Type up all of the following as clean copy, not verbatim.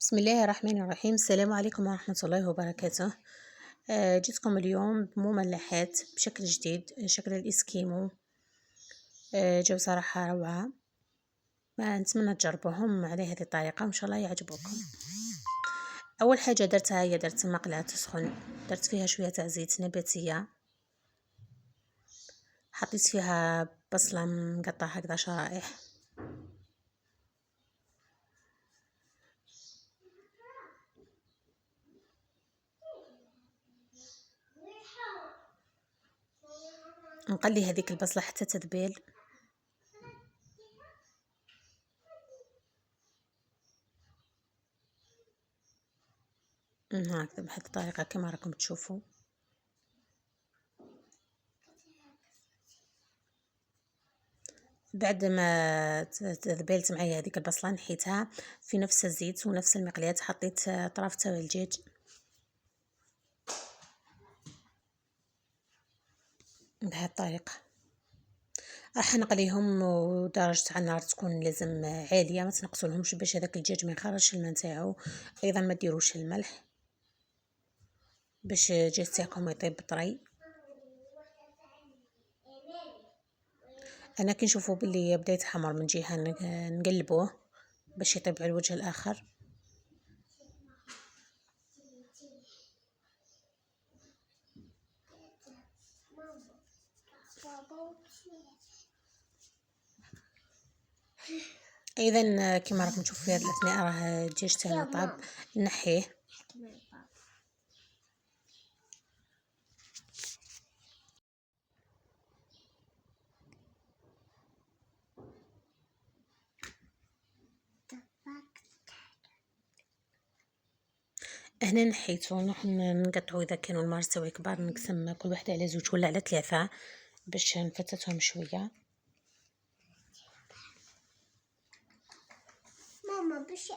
بسم الله الرحمن الرحيم. السلام عليكم ورحمة الله وبركاته. جيتكم اليوم بمملحات بشكل جديد، شكل الإسكيمو. جو صراحة روعة، ما نتمنى تجربوهم على هذه الطريقة وإن شاء الله يعجبوكم. أول حاجة درتها هي درت مقلاة تسخن، درت فيها شوية تاع زيت نباتية، حطيت فيها بصلة مقطعة هكذا شرائح، نقلي هذيك البصلة حتى تذبل. هكذا بهذه الطريقة كما راكم تشوفوا. بعد ما تذبلت معايا هذيك البصله نحيتها في نفس الزيت ونفس المقلاة، حطيت طرف تاع الدجاج بهذه الطريقه. راح نقليهم ودرجه على النار تكون لازم عاليه، ما تنقصولهمش باش هذاك الدجاج ما يخرجش الماء نتاعو. ايضا ما ديروش الملح باش الدجاج تاعكم يطيب بطري. انا كي نشوفوا باللي بدا يتحمر من جهه نقلبوه باش يطيب على الوجه الاخر. اذا كما راكم تشوفوا في هذه الاثناء راه الدجاج تاعنا طاب، نحيه. هنا نحيتو نقطعو اذا كانوا المارستوي كبار نقسم كل واحده على 2 ولا على 3 باش نفتتهم شويه. ماما باش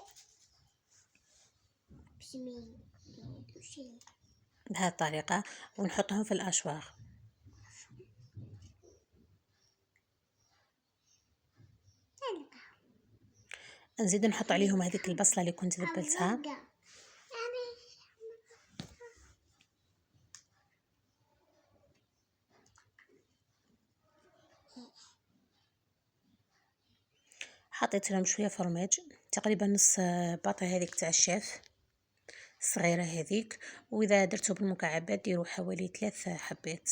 بهذه الطريقه ونحطهم في الاشواغ. نزيد نحط عليهم هذيك البصله اللي كنت ذبلتها، حطيت لهم شويه فرماج، تقريبا نص باطي هذيك تاع الشيف الصغيره هذيك، واذا درتو بالمكعبات ديروا حوالي 3 حبات.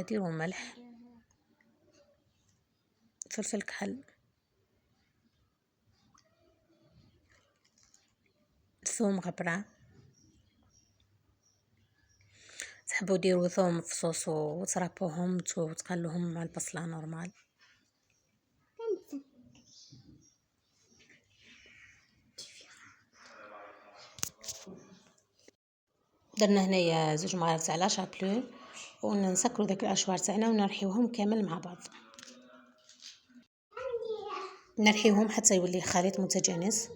ديروا ملح، فلفل كحل، ثوم غبره. تحبوا ديروا ثوم فصوص وتربوهم وتقلوهم مع البصله نورمال. درنا هنايا 2 معالق تاع لا شابلو ونسكروا داك الاشوار تاعنا ونرحيوهم كامل مع بعض، نرحيوهم حتى يولي خليط متجانس.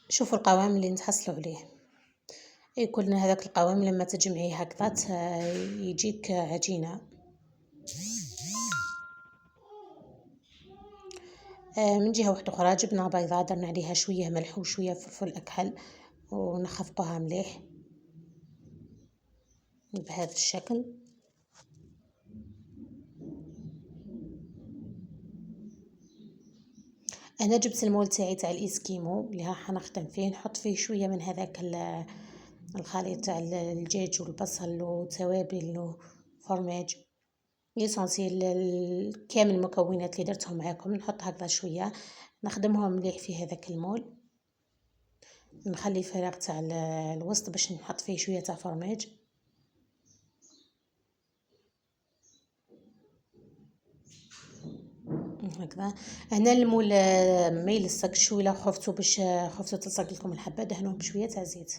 شوفوا القوام اللي نتحصلوا عليه، يكون هذاك القوام لما تجمعيه هكذا يجيك عجينه. من جهه واحده اخرى جبنه بيضاء درنا عليها شويه ملح وشويه فلفل اكحل ونخفقوها مليح بهذا الشكل. انا جبت المول تاعي تاع الاسكيمو اللي راح نخدم فيه، نحط فيه شويه من هذاك الخليط تاع الدجاج والبصل وتوابل وفرماج ليسونسيال، كامل المكونات اللي درتهم معاكم نحط هكذا شويه، نخدمهم مليح في هذاك المول، نخلي فراغ تاع الوسط باش نحط فيه شويه تاع فرماج. هكذا هنا المول ما يلصقش، ولا خفتوا باش خفتوا تلصق لكم الحبه دهنوه بشويه تاع زيت.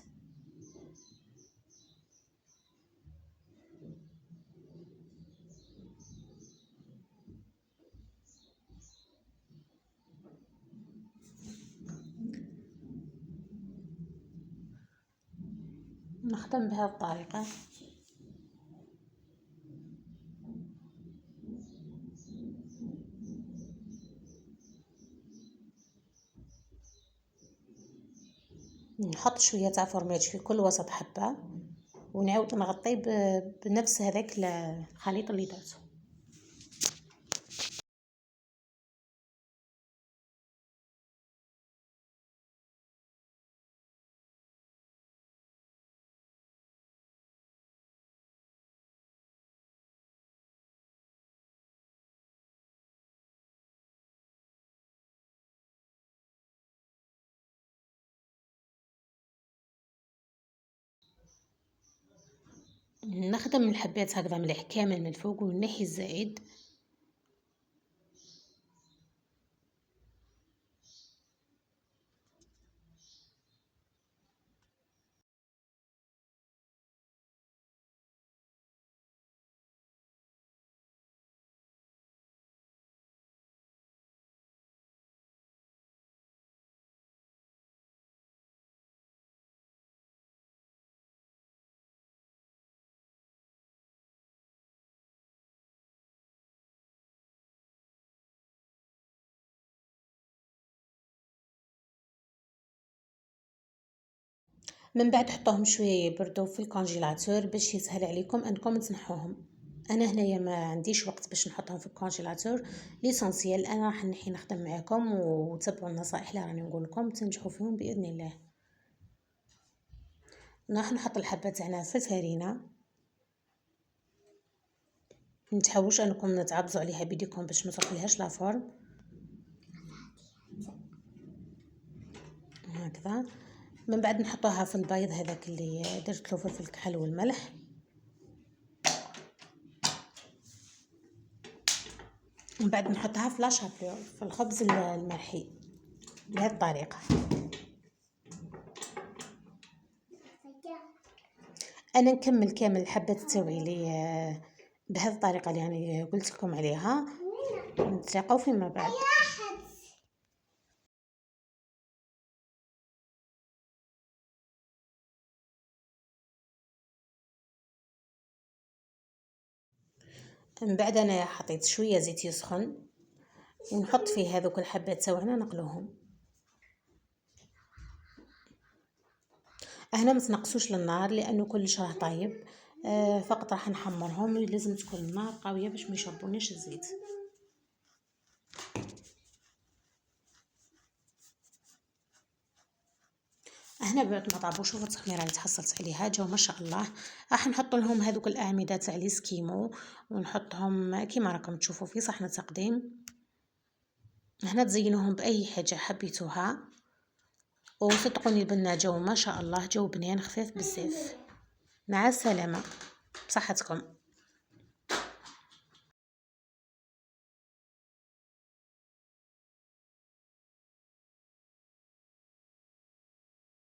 نخدم بهذه الطريقه. نحط شويه تاع فرماج في كل وسط حبه، ونعاود نغطيه بنفس هذاك الخليط اللي درته. نخدم الحبات هكذا مليح كامل من الفوق ونحي الزائد. من بعد حطوهم شويه يبردوا في الكونجيلاتور باش يسهل عليكم انكم تنحوهم. انا هنايا ما عنديش وقت باش نحطهم في الكونجيلاتور، ليسونسيال انا راح نحي نخدم معاكم وتبعوا النصائح اللي راني نقول لكم تنجحوا فيهم باذن الله. راح نحط الحبه تاعنا في الفرينه، متحاولوش انكم تعبزوا عليها بيديكم باش ما تروحلهاش لافورم هكذا. من بعد نحطوها في البيض هذاك اللي درت له فلفل كحل والملح، من بعد نحطها في لاشابيو في الخبز المرحي بهذه الطريقه. انا نكمل كامل الحبات تاوعي لي بهذه الطريقه اللي يعني قلت لكم عليها. نتلاقاو فيما بعد. من بعد انا حطيت شويه زيت يسخن ونحط فيه هذوك الحبات تاوعنا نقلوهم. هنا ما تنقصوش للنار لانه كلش راه طايب، فقط راح نحمرهم. لازم تكون النار قويه باش ما يشربوناش الزيت. هنا بعد ما طابوا شوفوا التخميره اللي تحصلت عليها جاو ما شاء الله. راح نحط لهم هذوك الاعمده تاع الاسكيمو ونحطهم كيما راكم تشوفوا في صحن تقديم. هنا تزينوهم باي حاجه حبيتوها، وصدقوني البنات جاو ما شاء الله، جاو بنين خفيف بزاف. مع السلامه، بصحتكم.